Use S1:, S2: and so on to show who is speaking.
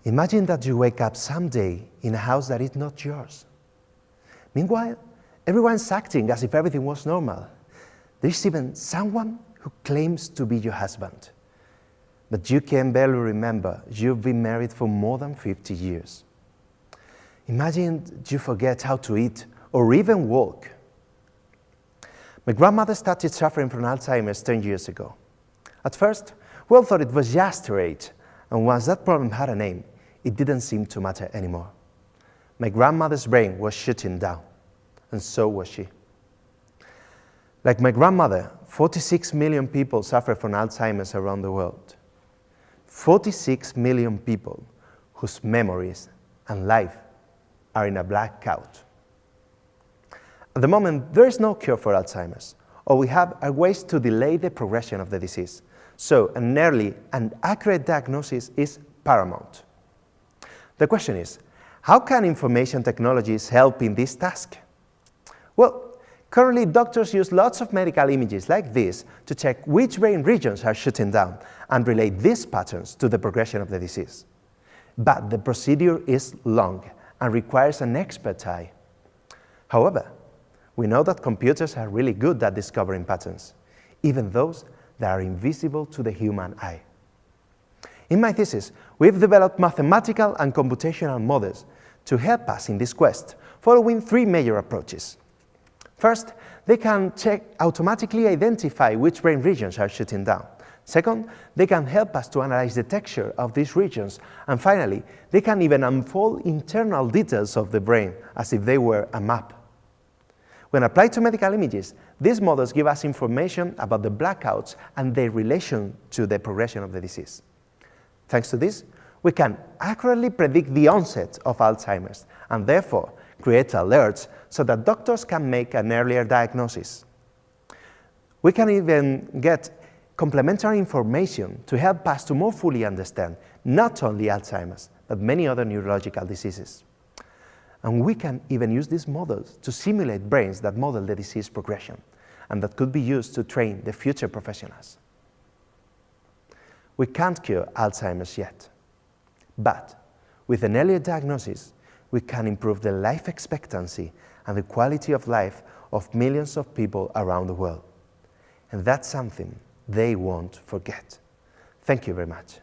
S1: Imagine that you wake up someday in a house that is not yours. Meanwhile, everyone's acting as if everything was normal. There's even someone who claims to be your husband. But you can barely remember you've been married for more than 50 years. Imagine you forget how to eat or even walk. My grandmother started suffering from Alzheimer's 10 years ago. At first, we all thought it was just her age, and once that problem had a name, it didn't seem to matter anymore. My grandmother's brain was shutting down, and so was she. Like my grandmother, 46 million people suffer from Alzheimer's around the world. 46 million people whose memories and life are in a blackout. At the moment, there is no cure for Alzheimer's. All we have are ways to delay the progression of the disease. So an early and accurate diagnosis is paramount. The question is, how can information technologies help in this task? Well, currently doctors use lots of medical images like this to check which brain regions are shutting down and relate these patterns to the progression of the disease. But the procedure is long and requires an expert eye. However, we know that computers are really good at discovering patterns, even those that are invisible to the human eye. In my thesis, we've developed mathematical and computational models to help us in this quest, following three major approaches. First, they can automatically identify which brain regions are shutting down. Second, they can help us to analyze the texture of these regions. And finally, they can even unfold internal details of the brain as if they were a map. When applied to medical images, these models give us information about the blackouts and their relation to the progression of the disease. Thanks to this, we can accurately predict the onset of Alzheimer's and therefore create alerts so that doctors can make an earlier diagnosis. We can even get complementary information to help us to more fully understand not only Alzheimer's, but many other neurological diseases. And we can even use these models to simulate brains that model the disease progression, and that could be used to train the future professionals. We can't cure Alzheimer's yet, but with an earlier diagnosis, we can improve the life expectancy and the quality of life of millions of people around the world. And that's something they won't forget. Thank you very much.